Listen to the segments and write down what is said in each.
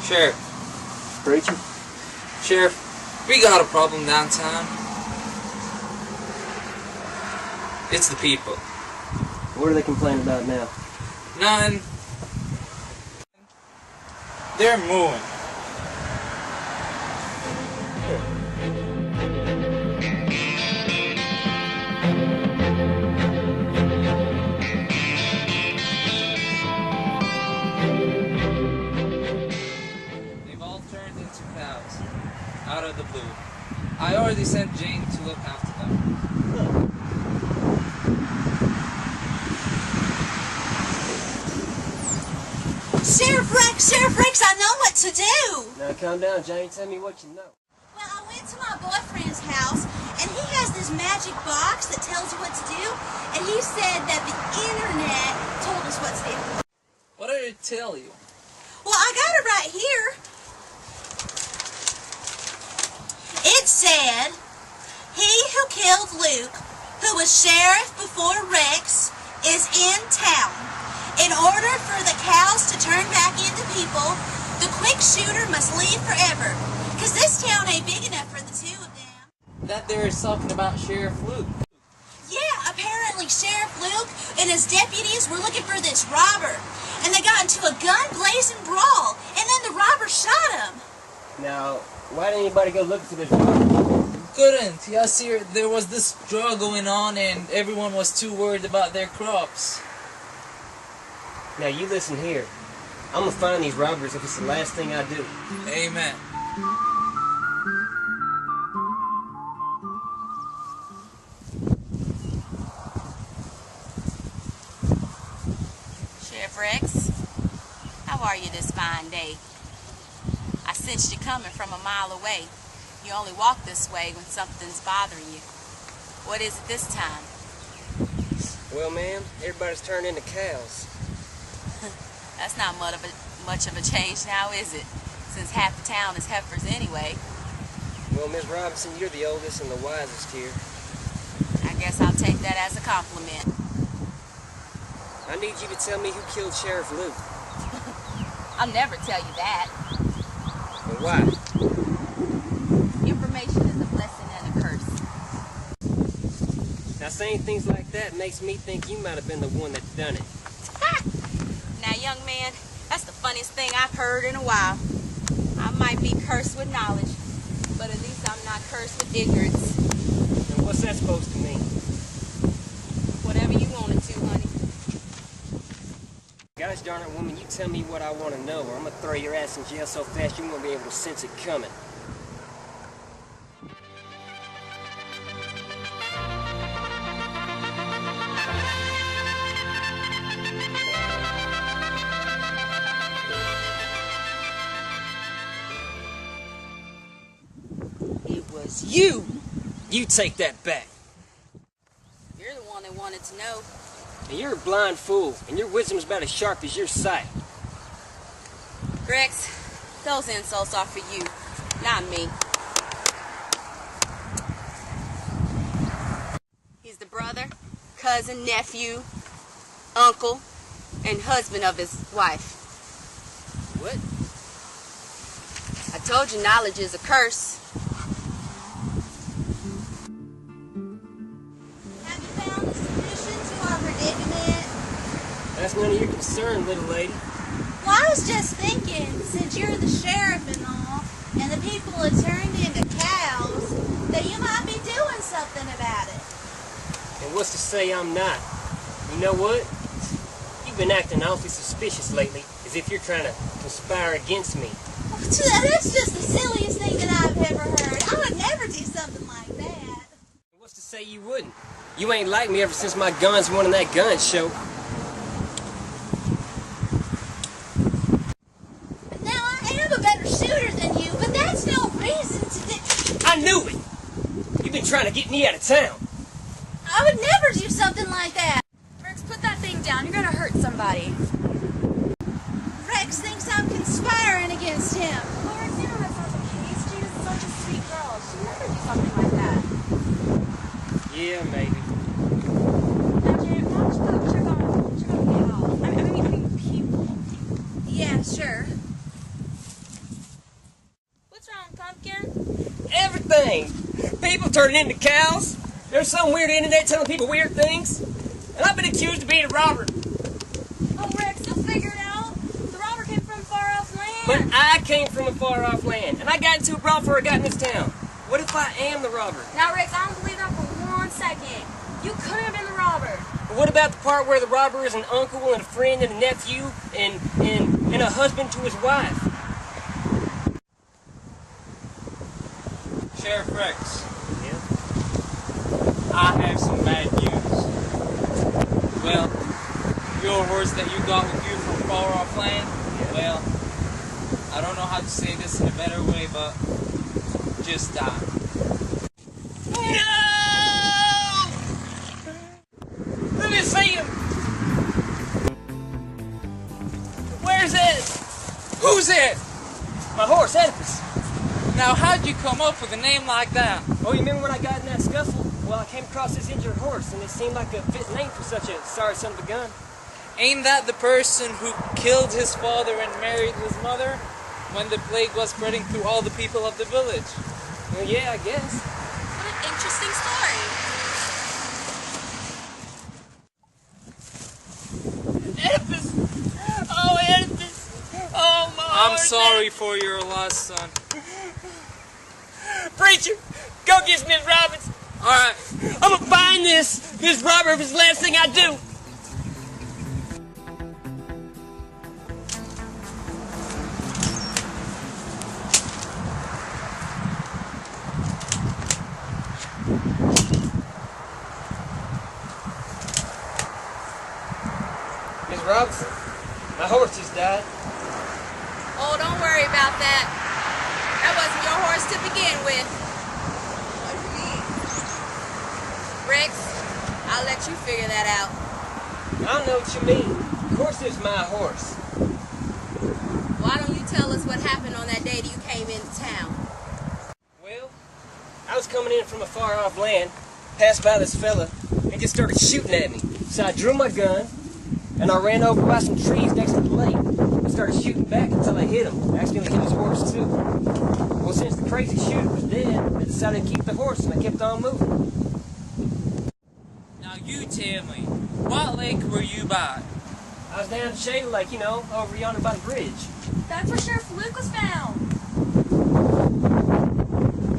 Sheriff. Preacher? Sheriff, we got a problem downtown. It's the people. What are they complaining about now? None. They're mooing. They've all turned into cows. Out of the blue. I already sent Jane to look after them. Sheriff Rex, I know what to do. Now calm down, Jane. Tell me what you know. Well, I went to my boyfriend's house, and he has this magic box that tells you what to do, and he said that the internet told us what to do. What did it tell you? Well, I got it right here. It said, he who killed Luke, who was sheriff before Rex, is in town. In order for the cows to turn back into people, the quick shooter must leave forever. Because this town ain't big enough for the two of them. That they're talking about Sheriff Luke. Yeah, apparently Sheriff Luke and his deputies were looking for this robber. And they got into a gun-blazing brawl. And then the robber shot him. Now, why didn't anybody go looking for this robber? Couldn't. Yeah, see, there was this draw going on and everyone was too worried about their crops. Now, you listen here. I'm gonna find these robbers if it's the last thing I do. Amen. Sheriff Rex, how are you this fine day? I sensed you coming from a mile away. You only walk this way when something's bothering you. What is it this time? Well, ma'am, everybody's turned into cows. That's not much of a change now, is it? Since half the town is heifers anyway. Well, Miss Robinson, you're the oldest and the wisest here. I guess I'll take that as a compliment. I need you to tell me who killed Sheriff Luke. I'll never tell you that. And why? Information is a blessing and a curse. Now, saying things like that makes me think you might have been the one that done it. Now, young man, that's the funniest thing I've heard in a while. I might be cursed with knowledge, but at least I'm not cursed with ignorance. And what's that supposed to mean? Whatever you want it to, honey. Gosh darn it, woman, you tell me what I want to know, or I'm going to throw your ass in jail so fast you won't be able to sense it coming. It was you. You take that back. You're the one that wanted to know. And you're a blind fool, and your wisdom's about as sharp as your sight. Rex, those insults are for you, not me. He's the brother, cousin, nephew, uncle, and husband of his wife. What? I told you knowledge is a curse. Have you found a solution to our predicament? That's none of your concern, little lady. Well, I was just thinking, since you're the sheriff and all, and the people have turned into cows, that you might be doing something about it. And what's to say I'm not? You know what? You've been acting awfully suspicious lately, as if you're trying to conspire against me. That's just the silliest thing that I've ever heard. I would never do something like that. What's to say you wouldn't? You ain't like me ever since my guns won in that gun show. Now, I am a better shooter than you, but that's no reason to do... I knew it! You've been trying to get me out of town. I would never do something like that. Rex, put that thing down. You're gonna hurt somebody. Rex thinks I'm conspiring against him. Well, Rex, you know that's not the case. She's such a sweet girl. She'd never do something like that. Yeah, maybe. Now, Janet, why don't you go check on the cows? I mean, people. Yeah, sure. people turning into cows. There's some weird internet telling people weird things. And I've been accused of being a robber. Oh, Rex, you'll figure it out. The robber came from far-off land. But I came from a far-off land, and I got into a brawl before I got in this town. What if I am the robber? Now, Rex, I don't believe that for 1 second. You couldn't have been the robber. But what about the part where the robber is an uncle and a friend and a nephew and a husband to his wife? Sheriff Rex, Yeah. I have some bad news. Well, your horse that you got with you from far off land, well, I don't know how to say this in a better way, but just died. No! Let me see him! Where's it? Who's it? My horse, Oedipus. Now, how'd you come up with a name like that? Oh, you remember when I got in that scuffle? Well, I came across this injured horse, and it seemed like a fit name for such a sorry son of a gun. Ain't that the person who killed his father and married his mother when the plague was spreading through all the people of the village? Well, yeah, I guess. What an interesting story. Oedipus! Oh, Oedipus! Oh, my I'm horse, sorry for your loss, son. Preacher, go get Miss Robbins. Alright. I'm gonna find this robber if it's the last thing I do. Miss Robinson, my horse just died. Oh, don't worry about that. That wasn't your horse to begin with. Rex, I'll let you figure that out. I don't know what you mean. Of course it's my horse. Why don't you tell us what happened on that day that you came into town? Well, I was coming in from a far off land, passed by this fella, and just started shooting at me. So I drew my gun, and I ran over by some trees next to the lake. I started shooting back until I hit him. I accidentally hit his horse too. Well, since the crazy shooter was dead, I decided to keep the horse, and I kept on moving. Now you tell me, what lake were you by? I was down at Shady Lake, you know, over yonder by the bridge. That's where Sheriff Luke was found.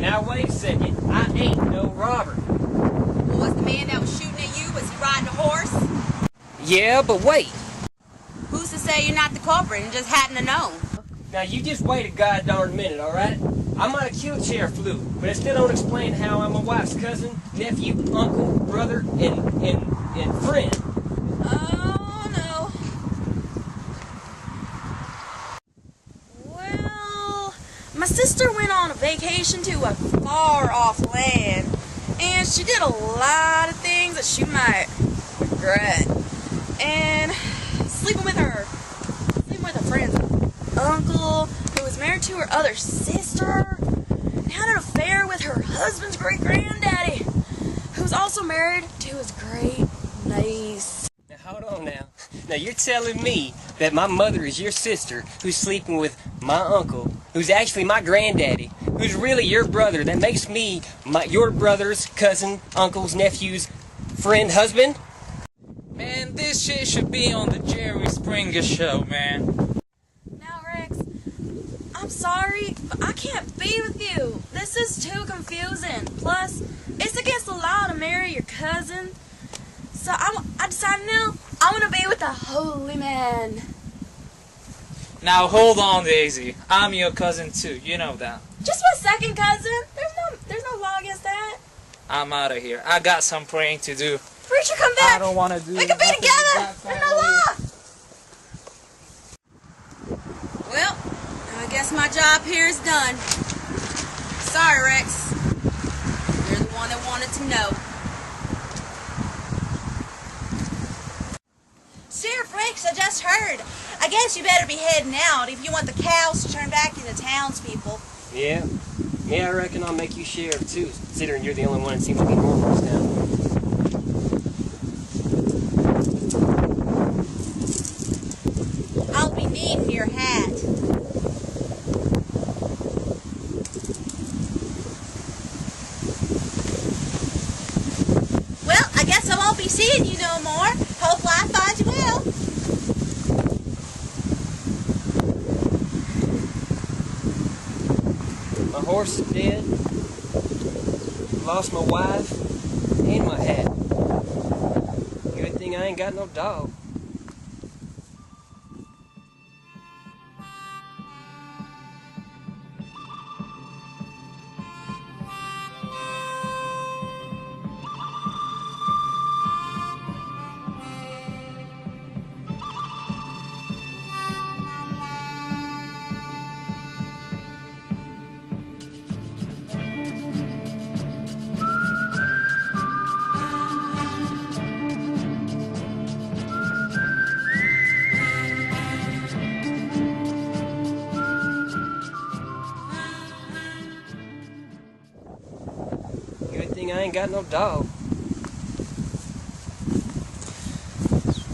Now wait a second, I ain't no robber. Well, was the man that was shooting at you, was he riding a horse? Yeah, but wait. Who's to say you're not the culprit and just hadn't have known? Now you just wait a god darn minute, alright? I might have killed Sheriff Luke, but it still don't explain how I'm my wife's cousin, nephew, uncle, brother, and friend. Oh, no. Well, my sister went on a vacation to a far-off land, and she did a lot of things that she might regret. And sleeping with her friend's uncle, who was married to her other sister, and had an affair with her husband's great-granddaddy, who was also married to his great-niece. Now hold on now. Now you're telling me that my mother is your sister who's sleeping with my uncle, who's actually my granddaddy, who's really your brother, that makes me your brother's cousin, uncle's, nephew's friend, husband? Man, this shit should be on the Jerry Springer show, man. Now, Rex, I'm sorry, but I can't be with you. This is too confusing. Plus, it's against the law to marry your cousin. So I decided now I'm gonna be with the holy man. Now hold on, Daisy. I'm your cousin too, you know that. Just my second cousin. There's no law against that. I'm out of here. I got some praying to do. Preacher, come back. I don't want to do We can be nothing together. with that There's no family. law. Well, I guess my job here is done. Sorry, Rex. You're the one that wanted to know. Sheriff Rex, I just heard. I guess you better be heading out if you want the cows to turn back into townspeople. Yeah. Yeah, I reckon I'll make you sheriff too, considering you're the only one that seems to be normal in this town. I'll be needing your hat. be seeing you no more. Hope life finds you well. My horse is dead. Lost my wife and my hat. Good thing I ain't got no dog. Good thing I ain't got no dog.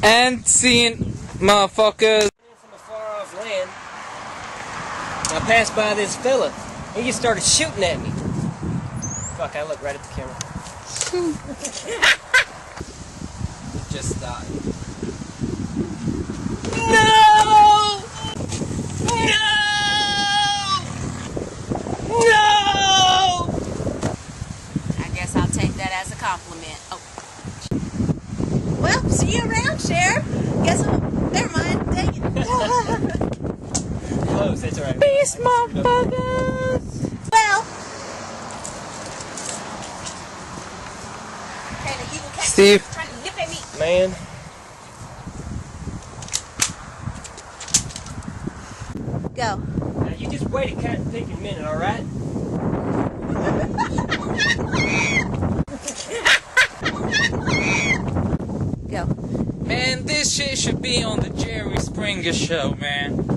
And seeing motherfuckers. From a far off land, I passed by this fella. He just started shooting at me. Fuck, I look right at the camera. He just died. No! No! No! I guess I'll take that as a compliment. Oh, Well, see you around, Sheriff. Guess I'll... Never mind. Dang it. Close, that's alright. Peace, motherfuckers. Well... Okay, the evil cat Steve. trying to nip at me. Man, Go. now you just wait a kind of thinking minute, alright? Go. Man, this shit should be on the Jerry Springer show, man.